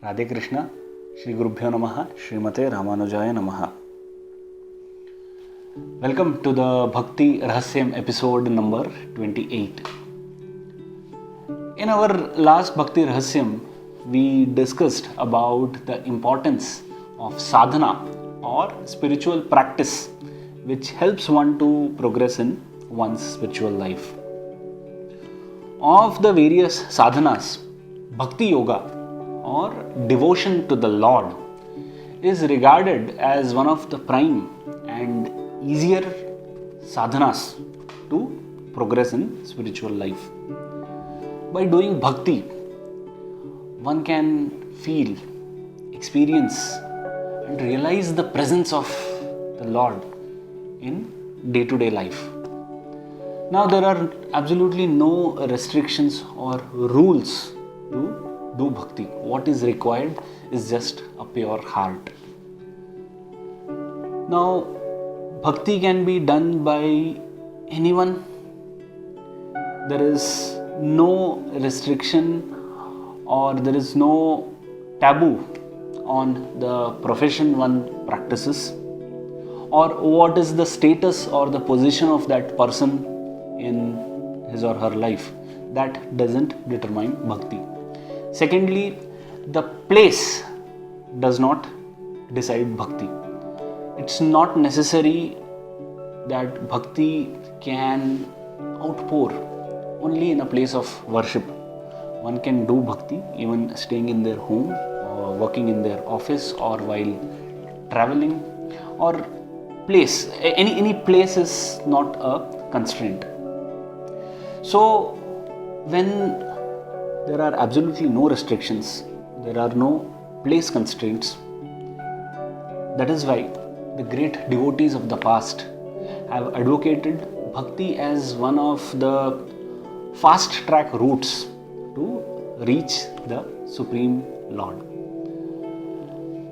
Radhe Krishna, Shri Gurubhyo Namaha, Srimate Ramanujaya Namaha. Welcome to the Bhakti Rahasyam episode number 28. In our last Bhakti Rahasyam, we discussed about the importance of sadhana or spiritual practice which helps one to progress in one's spiritual life. Of the various sadhanas, Bhakti Yoga or devotion to the Lord is regarded as one of the prime and easier sadhanas to progress in spiritual life. By doing bhakti, one can feel, experience and realize the presence of the Lord in day-to-day life. Now there are absolutely no restrictions or rules to do bhakti. What is required is just a pure heart. Now, bhakti can be done by anyone. There is no restriction or there is no taboo on the profession one practices or what is the status or the position of that person in his or her life. That doesn't determine bhakti. Secondly, the place does not decide bhakti. It's not necessary that bhakti can outpour only in a place of worship. One can do bhakti even staying in their home or working in their office or while traveling or place. Any place is not a constraint. So when there are absolutely no restrictions, there are no place constraints. That is why the great devotees of the past have advocated bhakti as one of the fast track routes to reach the Supreme Lord.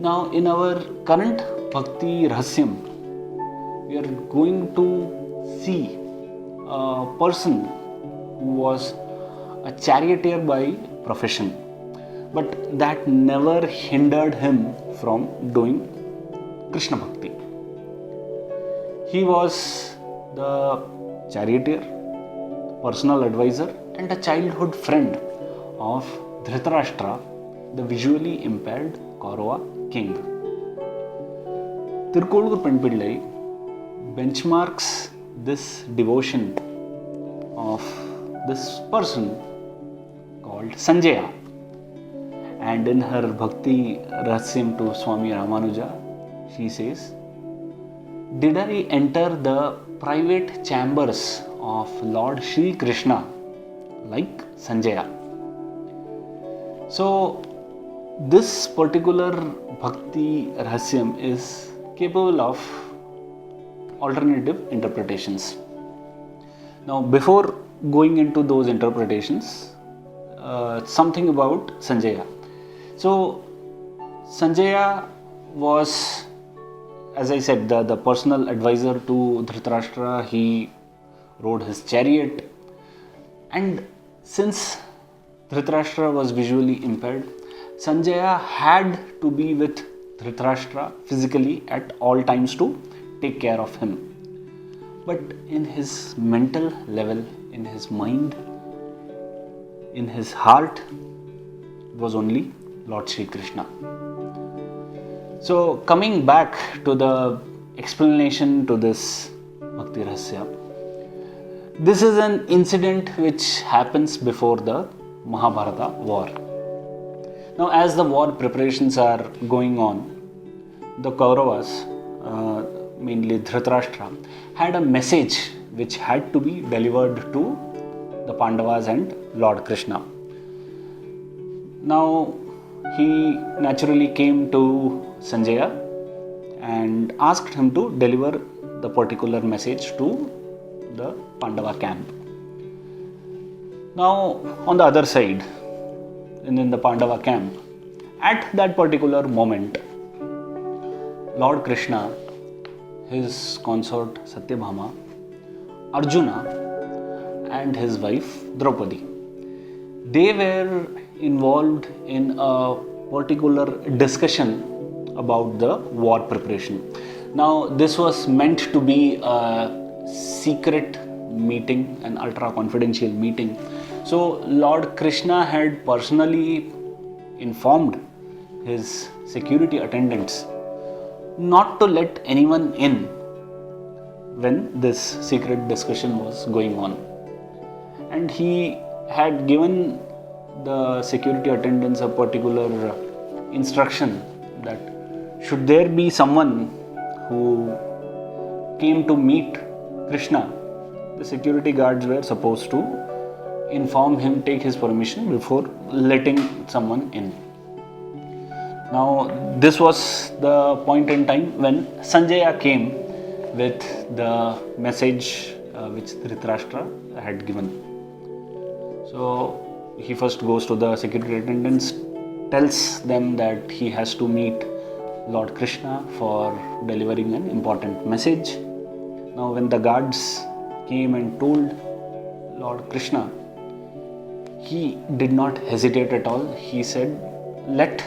Now in our current Bhakti Rahasyam, we are going to see a person who was a charioteer by profession, but that never hindered him from doing Krishna Bhakti. He was the charioteer, personal advisor and a childhood friend of Dhritarashtra, the visually impaired Kaurava king. Tirukolugur Penpillai benchmarks this devotion of this person called Sanjaya, and in her Bhakti Rahasyam to Swami Ramanuja, she says, "Did I enter the private chambers of Lord Shri Krishna like Sanjaya?" So this particular Bhakti Rahasyam is capable of alternative interpretations. Now before going into those interpretations, something about Sanjaya. So Sanjaya was, as I said, the personal advisor to Dhritarashtra. He rode his chariot, and since Dhritarashtra was visually impaired, Sanjaya had to be with Dhritarashtra physically at all times to take care of him. But in his mental level, in his mind, in his heart, was only Lord Shri Krishna. So coming back to the explanation to this Bhakti Rahasya, this is an incident which happens before the Mahabharata war. Now as the war preparations are going on, the Kauravas, mainly Dhritarashtra, had a message which had to be delivered to the Pandavas and Lord Krishna. Now he naturally came to Sanjaya and asked him to deliver the particular message to the Pandava camp. Now on the other side, in the Pandava camp, at that particular moment, Lord Krishna, his consort Satyabhama, Arjuna and his wife Draupadi, they were involved in a particular discussion about the war preparation. Now, this was meant to be a secret meeting, an ultra confidential meeting. So, Lord Krishna had personally informed his security attendants not to let anyone in when this secret discussion was going on. And he had given the security attendants a particular instruction that should there be someone who came to meet Krishna, the security guards were supposed to inform him, take his permission before letting someone in. Now, this was the point in time when Sanjaya came with the message which Dhritarashtra had given. So, he first goes to the security attendants, tells them that he has to meet Lord Krishna for delivering an important message. Now, when the guards came and told Lord Krishna, he did not hesitate at all. He said, "Let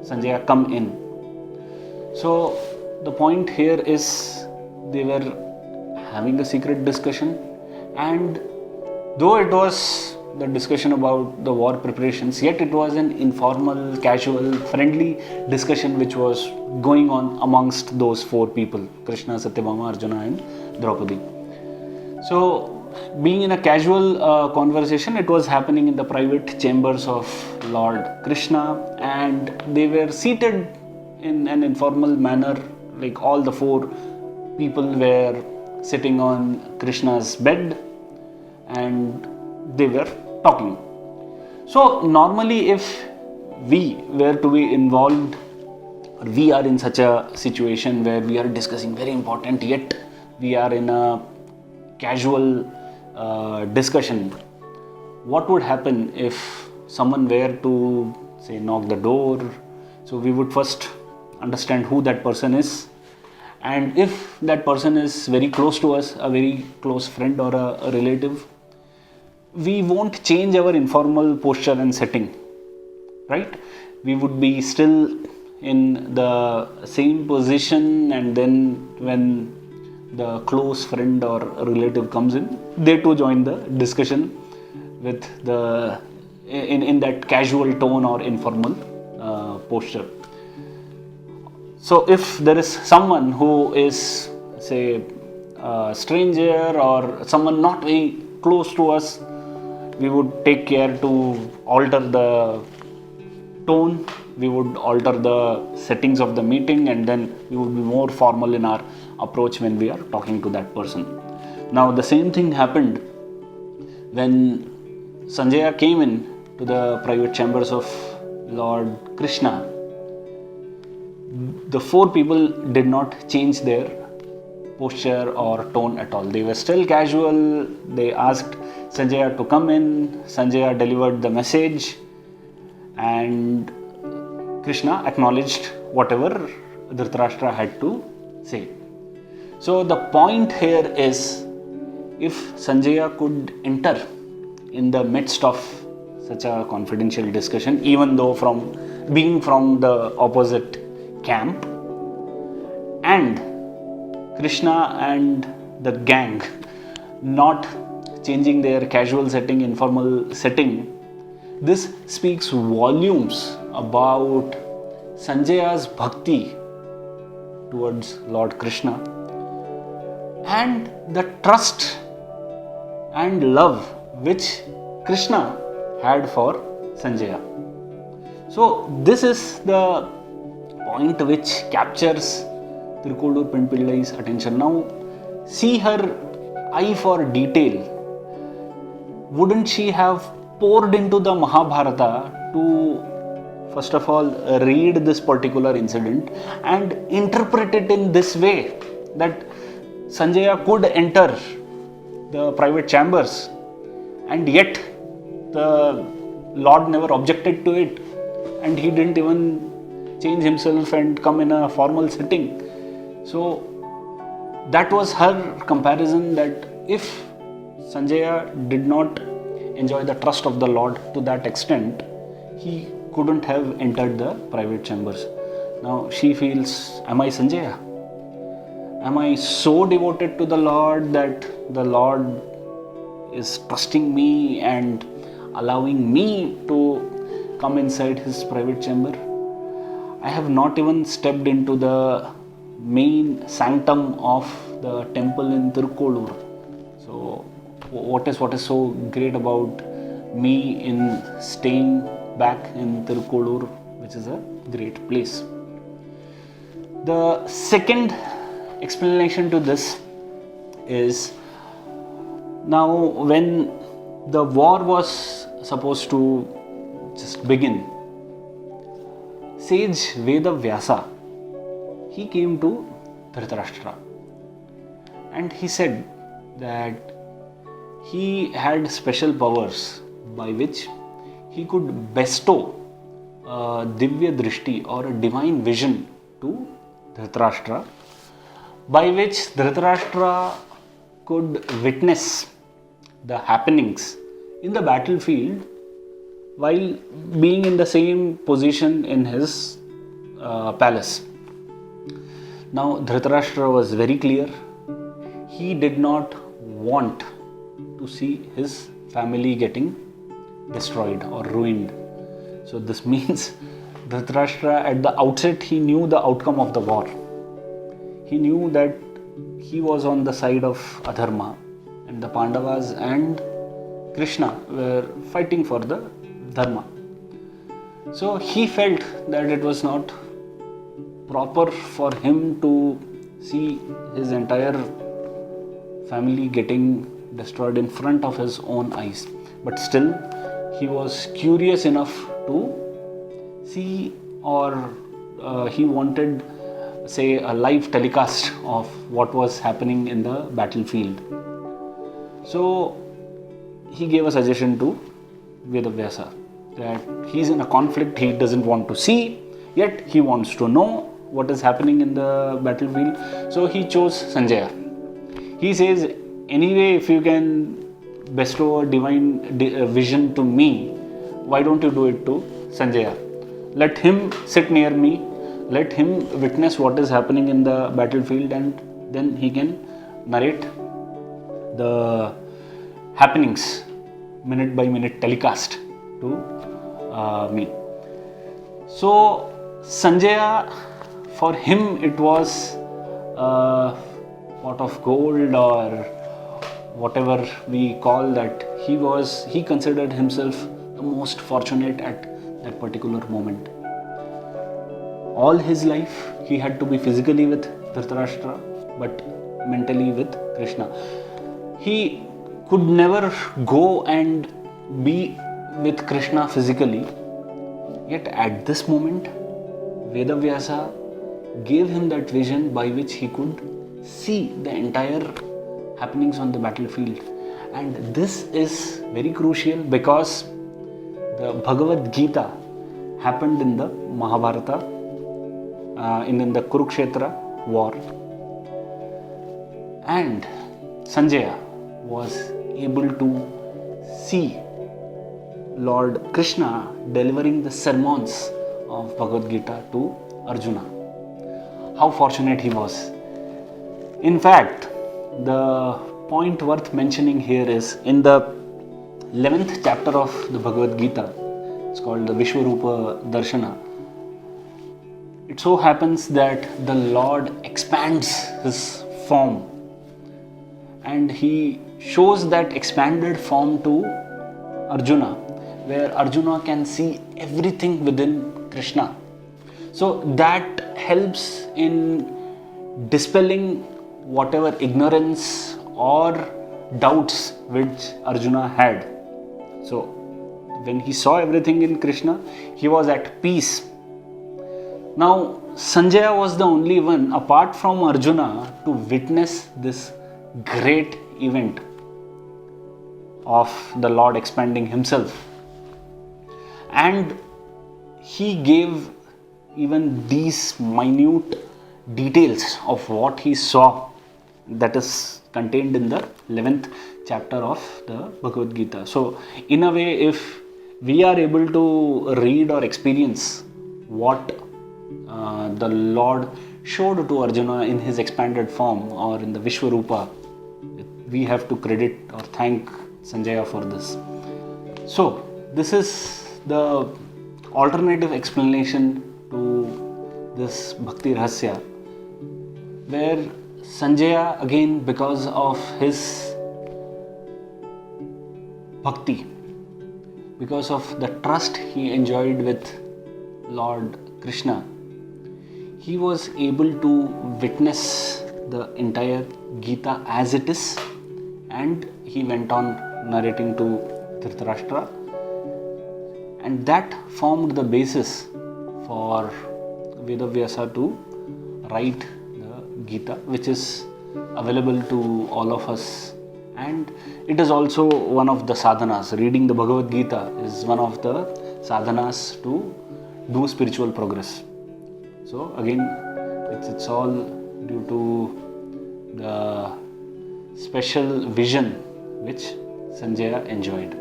Sanjaya come in." So, the point here is they were having a secret discussion, and though it was the discussion about the war preparations, yet it was an informal, casual, friendly discussion which was going on amongst those four people, Krishna, Satyabhama, Arjuna and Draupadi. So, being in a casual conversation, it was happening in the private chambers of Lord Krishna, and they were seated in an informal manner, like all the four people were sitting on Krishna's bed and they were talking. So normally if we were to be involved, or we are in such a situation where we are discussing very important, yet we are in a casual discussion, what would happen if someone were to say knock the door? So we would first understand who that person is, and if that person is very close to us, a very close friend or a relative, we won't change our informal posture and setting, right? We would be still in the same position, and then when the close friend or relative comes in, they too join the discussion with the in that casual tone or informal posture. So if there is someone who is, say, a stranger or someone not very close to us, we would take care to alter the tone, we would alter the settings of the meeting, and then we would be more formal in our approach when we are talking to that person. Now, the same thing happened when Sanjaya came in to the private chambers of Lord Krishna. The four people did not change their posture or tone at all. They were still casual. They asked Sanjaya to come in. Sanjaya delivered the message, and Krishna acknowledged whatever Dhritarashtra had to say. So the point here is, if Sanjaya could enter in the midst of such a confidential discussion, even though being from the opposite camp, and Krishna and the gang not changing their casual setting, informal setting, this speaks volumes about Sanjaya's bhakti towards Lord Krishna and the trust and love which Krishna had for Sanjaya. So this is the point which captures Tirukolur Penpillai's attention. Now, see her eye for detail. Wouldn't she have poured into the Mahabharata to, first of all, read this particular incident and interpret it in this way, that Sanjaya could enter the private chambers, and yet the Lord never objected to it, and he didn't even change himself and come in a formal setting. So that was her comparison, that if Sanjaya did not enjoy the trust of the Lord to that extent, he couldn't have entered the private chambers. Now she feels, am I Sanjaya? Am I so devoted to the Lord that the Lord is trusting me and allowing me to come inside his private chamber? I have not even stepped into the main sanctum of the temple in Tirukkolur. So what is so great about me in staying back in Tirukkolur, which is a great place? The second explanation to this is, now when the war was supposed to just begin, sage Vedavyasa, he came to Dhritarashtra and he said that he had special powers by which he could bestow a Divya Drishti or a divine vision to Dhritarashtra, by which Dhritarashtra could witness the happenings in the battlefield while being in the same position in his palace. Now Dhritarashtra was very clear. He did not want to see his family getting destroyed or ruined. So this means Dhritarashtra at the outset, he knew the outcome of the war. He knew that he was on the side of Adharma and the Pandavas and Krishna were fighting for the Dharma. So he felt that it was not proper for him to see his entire family getting destroyed in front of his own eyes. But still, he was curious enough to see, or he wanted, say, a live telecast of what was happening in the battlefield. So he gave a suggestion to Vedavyasa that he's in a conflict he doesn't want to see, yet he wants to know what is happening in the battlefield. So he chose Sanjaya. He says, anyway, if you can bestow a divine vision to me, why don't you do it to Sanjaya? Let him sit near me, let him witness what is happening in the battlefield, and then he can narrate the happenings minute by minute telecast to me. So Sanjaya, for him it was a pot of gold, or whatever we call that. He considered himself the most fortunate at that particular moment. All his life he had to be physically with Dhritarashtra but mentally with Krishna. He could never go and be with Krishna physically, yet at this moment Vedavyasa gave him that vision by which he could see the entire happenings on the battlefield. And this is very crucial because the Bhagavad Gita happened in the Mahabharata, in the Kurukshetra war, and Sanjaya was able to see Lord Krishna delivering the sermons of Bhagavad Gita to Arjuna. How fortunate he was. In fact, the point worth mentioning here is in the 11th chapter of the Bhagavad Gita. It's called the Vishwarupa Darshana. It so happens that the Lord expands his form and he shows that expanded form to Arjuna, where Arjuna can see everything within Krishna. So that helps in dispelling whatever ignorance or doubts which Arjuna had. So when he saw everything in Krishna, he was at peace. Now Sanjaya was the only one apart from Arjuna to witness this great event of the Lord expanding himself. And he gave even these minute details of what he saw, that is contained in the 11th chapter of the Bhagavad Gita. So in a way, if we are able to read or experience what the Lord showed to Arjuna in his expanded form or in the Vishwarupa, we have to credit or thank Sanjaya for this. So, this is the alternative explanation to this Bhakti Rahasya, where Sanjaya, again, because of his bhakti, because of the trust he enjoyed with Lord Krishna, he was able to witness the entire Gita as it is, and he went on narrating to Dhritarashtra, and that formed the basis for Vedavyasa to write the Gita, which is available to all of us, and it is also one of the sadhanas. Reading the Bhagavad Gita is one of the sadhanas to do spiritual progress. So again, it's all due to the special vision which Sanjaya enjoyed.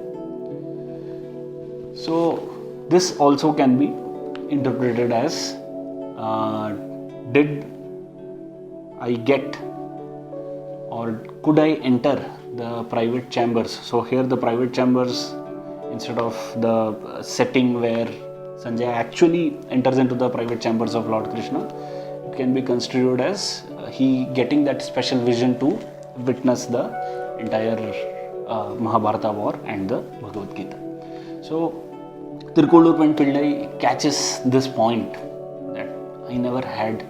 So this also can be interpreted as did I get or could I enter the private chambers? So here the private chambers, instead of the setting where Sanjaya actually enters into the private chambers of Lord Krishna, it can be construed as he getting that special vision to witness the entire Mahabharata war and the Bhagavad Gita. So Tirkolur Pen Pillai catches this point that I never had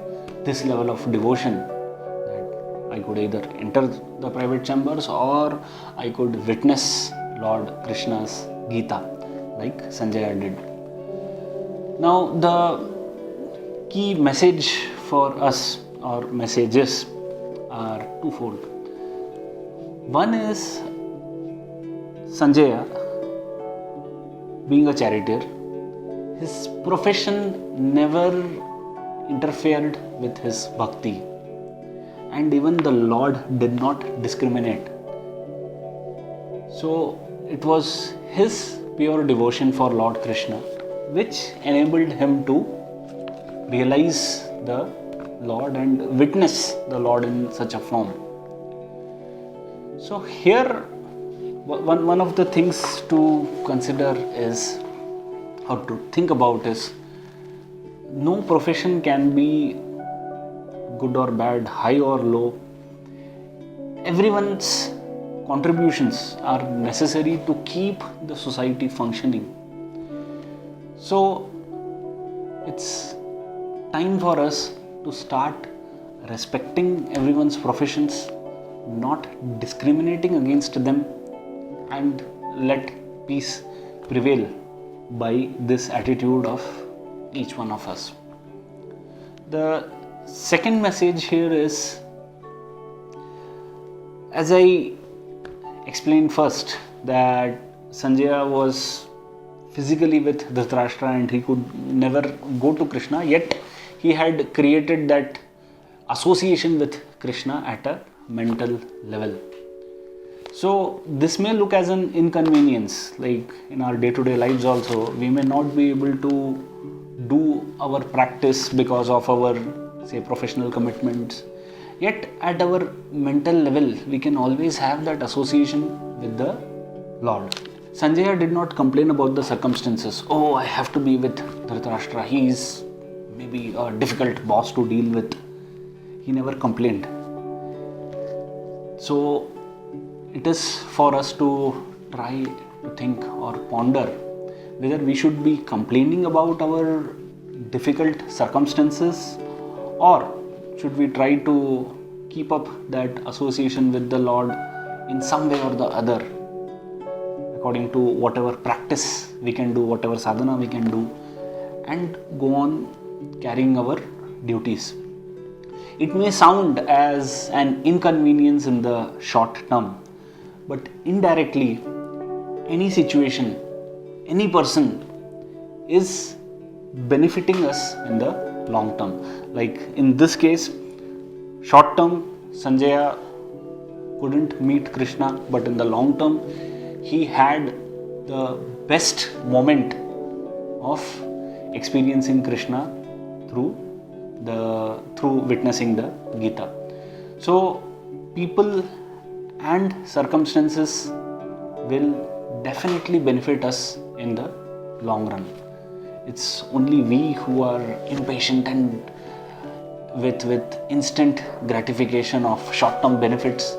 this level of devotion, that I could either enter the private chambers or I could witness Lord Krishna's Gita like Sanjaya did. Now the key message for us or messages are twofold. One is Sanjaya, being a charioteer, his profession never interfered with his bhakti, and even the Lord did not discriminate. So it was his pure devotion for Lord Krishna which enabled him to realize the Lord and witness the Lord in such a form. So here one of the things to consider is, or to think about is, no profession can be good or bad, high or low. Everyone's contributions are necessary to keep the society functioning. So it's time for us to start respecting everyone's professions, not discriminating against them, and let peace prevail by this attitude of each one of us. The second message here is, as I explained first, that Sanjaya was physically with Dhritarashtra and he could never go to Krishna, yet he had created that association with Krishna at a mental level. So this may look as an inconvenience, like in our day-to-day lives also, we may not be able to do our practice because of our, say, professional commitments. Yet at our mental level, we can always have that association with the Lord. Sanjaya did not complain about the circumstances. Oh, I have to be with Dhritarashtra. He is maybe a difficult boss to deal with. He never complained. So it is for us to try to think or ponder whether we should be complaining about our difficult circumstances, or should we try to keep up that association with the Lord in some way or the other, according to whatever practice we can do, whatever sadhana we can do, and go on carrying our duties. It may sound as an inconvenience in the short term, but indirectly, any situation, any person is benefiting us in the long term. Like in this case, short term, Sanjaya couldn't meet Krishna, but in the long term, he had the best moment of experiencing Krishna through witnessing the Gita. So people and circumstances will definitely benefit us in the long run. It's only we who are impatient and with instant gratification of short-term benefits,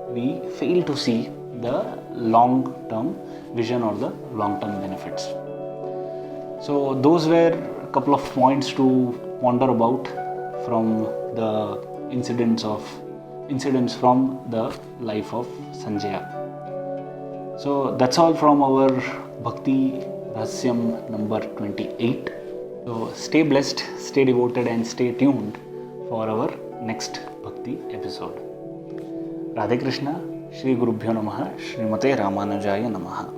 we fail to see the long-term vision or the long-term benefits. So those were a couple of points to ponder about from the incidents from the life of Sanjaya. So that's all from our Bhakti Rahasyam number 28. So stay blessed, stay devoted and stay tuned for our next Bhakti episode. Radhe Krishna, Shri Gurubhyo Namaha, Srimate Ramanujaya Namaha.